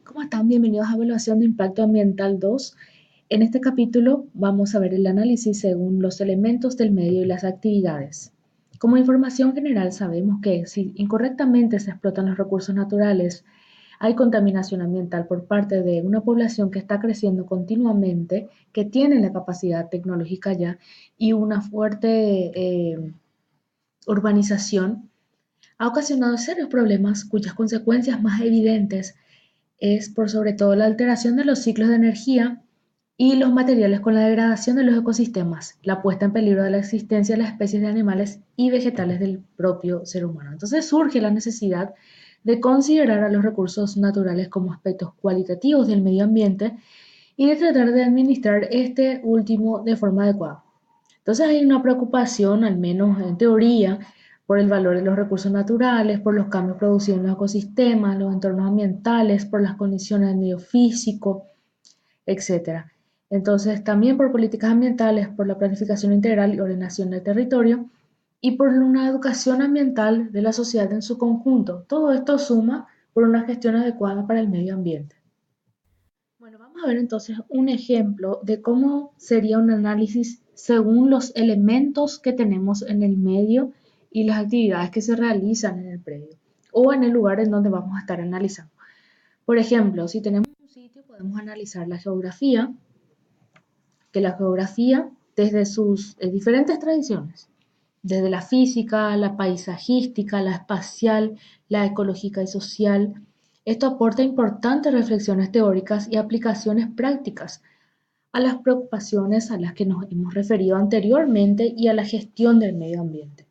¿Cómo están? Bienvenidos a Evaluación de Impacto Ambiental 2. En este capítulo vamos a ver el análisis según los elementos del medio y las actividades. Como información general sabemos que si incorrectamente se explotan los recursos naturales, hay contaminación ambiental por parte de una población que está creciendo continuamente, que tiene la capacidad tecnológica ya y una fuerte urbanización, ha ocasionado serios problemas cuyas consecuencias más evidentes es por sobre todo la alteración de los ciclos de energía y los materiales con la degradación de los ecosistemas, la puesta en peligro de la existencia de las especies de animales y vegetales del propio ser humano. Entonces surge la necesidad de considerar a los recursos naturales como aspectos cualitativos del medio ambiente y de tratar de administrar este último de forma adecuada. Entonces hay una preocupación, al menos en teoría, por el valor de los recursos naturales, por los cambios producidos en los ecosistemas, los entornos ambientales, por las condiciones del medio físico, etcétera. Entonces también por políticas ambientales, por la planificación integral y ordenación del territorio y por una educación ambiental de la sociedad en su conjunto. Todo esto suma por una gestión adecuada para el medio ambiente. Bueno, vamos a ver entonces un ejemplo de cómo sería un análisis según los elementos que tenemos en el medio y las actividades que se realizan en el predio o en el lugar en donde vamos a estar analizando. Por ejemplo, si tenemos un sitio, podemos analizar la geografía, que la geografía desde sus diferentes tradiciones, desde la física, la paisajística, la espacial, la ecológica y social. Esto aporta importantes reflexiones teóricas y aplicaciones prácticas a las preocupaciones a las que nos hemos referido anteriormente y a la gestión del medio ambiente.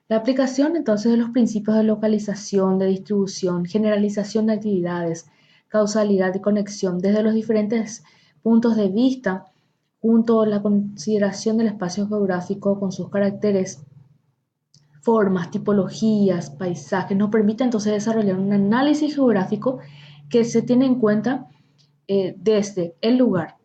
La aplicación entonces de los principios de localización, de distribución, generalización de actividades, causalidad y conexión desde los diferentes puntos de vista, junto a la consideración del espacio geográfico con sus caracteres, formas, tipologías, paisajes, nos permite entonces desarrollar un análisis geográfico que se tiene en cuenta desde el lugar,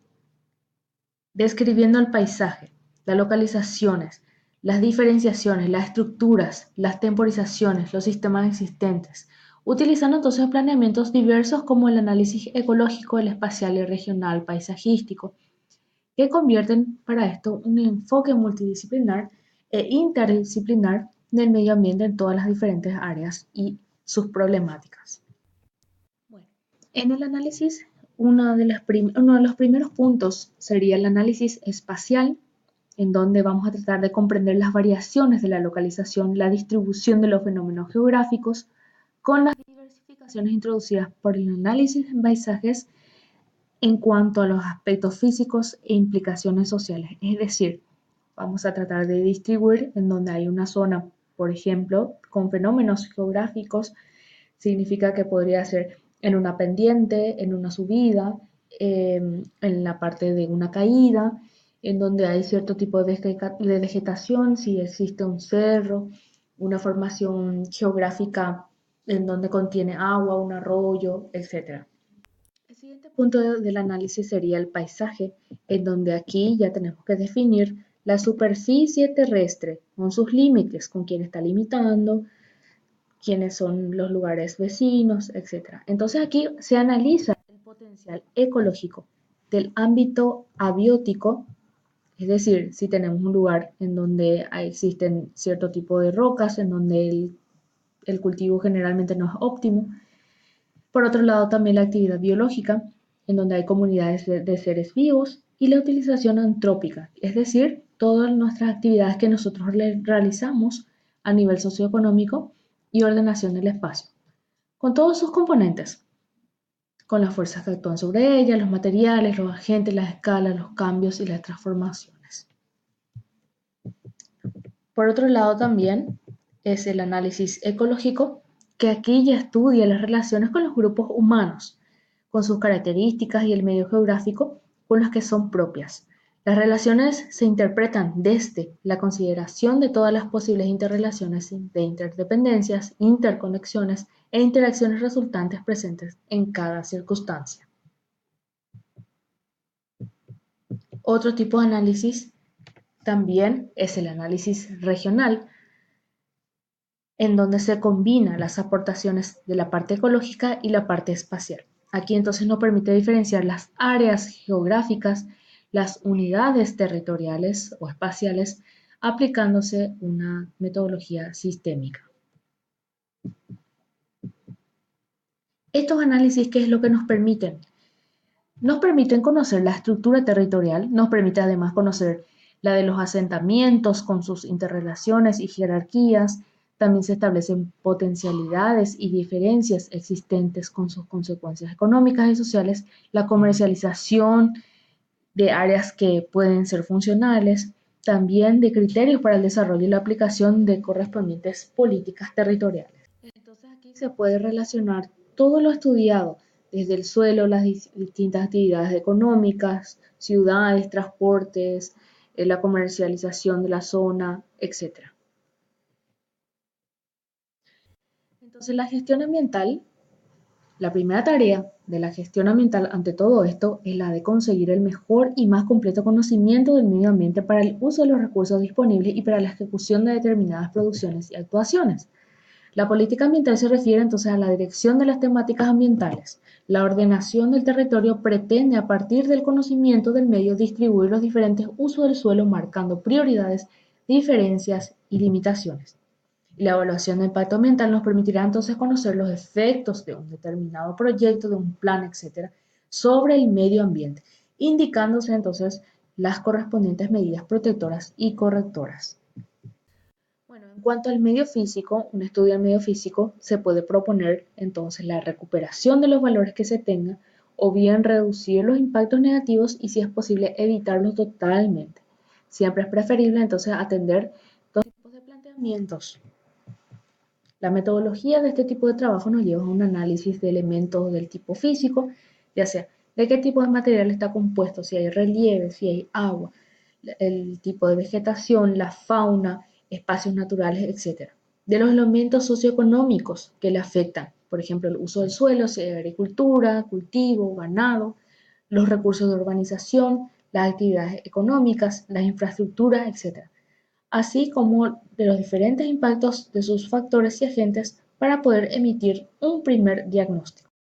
describiendo el paisaje, las localizaciones, las diferenciaciones, las estructuras, las temporizaciones, los sistemas existentes, utilizando entonces planeamientos diversos como el análisis ecológico, el espacial, el regional, paisajístico, que convierten para esto un enfoque multidisciplinar e interdisciplinar del medio ambiente en todas las diferentes áreas y sus problemáticas. Bueno, en el análisis, uno de los primeros puntos sería el análisis espacial, en donde vamos a tratar de comprender las variaciones de la localización, la distribución de los fenómenos geográficos, con las diversificaciones introducidas por el análisis en paisajes en cuanto a los aspectos físicos e implicaciones sociales. Es decir, vamos a tratar de distribuir en donde hay una zona, por ejemplo, con fenómenos geográficos, significa que podría ser en una pendiente, en una subida, en la parte de una caída, en donde hay cierto tipo de vegetación, si existe un cerro, una formación geográfica en donde contiene agua, un arroyo, etc. El siguiente punto del análisis sería el paisaje, en donde aquí ya tenemos que definir la superficie terrestre con sus límites, con quién está limitando, quiénes son los lugares vecinos, etc. Entonces aquí se analiza el potencial ecológico del ámbito abiótico, es decir, si tenemos un lugar en donde existen cierto tipo de rocas, en donde el cultivo generalmente no es óptimo. Por otro lado, también la actividad biológica, en donde hay comunidades de seres vivos, y la utilización antrópica, es decir, todas nuestras actividades que nosotros realizamos a nivel socioeconómico y ordenación del espacio, con todos sus componentes, con las fuerzas que actúan sobre ella, los materiales, los agentes, las escalas, los cambios y las transformaciones. Por otro lado también es el análisis ecológico, que aquí ya estudia las relaciones con los grupos humanos, con sus características y el medio geográfico con las que son propias. Las relaciones se interpretan desde la consideración de todas las posibles interrelaciones de interdependencias, interconexiones e interacciones resultantes presentes en cada circunstancia. Otro tipo de análisis también es el análisis regional, en donde se combinan las aportaciones de la parte ecológica y la parte espacial. Aquí entonces nos permite diferenciar las áreas geográficas, las unidades territoriales o espaciales, aplicándose una metodología sistémica. Estos análisis, ¿qué es lo que nos permiten? Nos permiten conocer la estructura territorial, nos permite además conocer la de los asentamientos con sus interrelaciones y jerarquías. También se establecen potencialidades y diferencias existentes con sus consecuencias económicas y sociales, la comercialización de áreas que pueden ser funcionales, también de criterios para el desarrollo y la aplicación de correspondientes políticas territoriales. Entonces aquí se puede relacionar todo lo estudiado, desde el suelo, las distintas actividades económicas, ciudades, transportes, la comercialización de la zona, etc. Entonces la gestión ambiental, la primera tarea de la gestión ambiental ante todo esto es la de conseguir el mejor y más completo conocimiento del medio ambiente para el uso de los recursos disponibles y para la ejecución de determinadas producciones y actuaciones. La política ambiental se refiere entonces a la dirección de las temáticas ambientales. La ordenación del territorio pretende, a partir del conocimiento del medio, distribuir los diferentes usos del suelo, marcando prioridades, diferencias y limitaciones. Y la evaluación de impacto ambiental nos permitirá entonces conocer los efectos de un determinado proyecto, de un plan, etcétera, sobre el medio ambiente, indicándose entonces las correspondientes medidas protectoras y correctoras. Bueno, en cuanto al medio físico, un estudio del medio físico se puede proponer entonces la recuperación de los valores que se tengan o bien reducir los impactos negativos y si es posible evitarlos totalmente. Siempre es preferible entonces atender dos tipos de planteamientos. La metodología de este tipo de trabajo nos lleva a un análisis de elementos del tipo físico, ya sea de qué tipo de material está compuesto, si hay relieve, si hay agua, el tipo de vegetación, la fauna, espacios naturales, etc. De los elementos socioeconómicos que le afectan, por ejemplo, el uso del suelo, si hay agricultura, cultivo, ganado, los recursos de urbanización, las actividades económicas, las infraestructuras, etc. Así como de los diferentes impactos de sus factores y agentes para poder emitir un primer diagnóstico.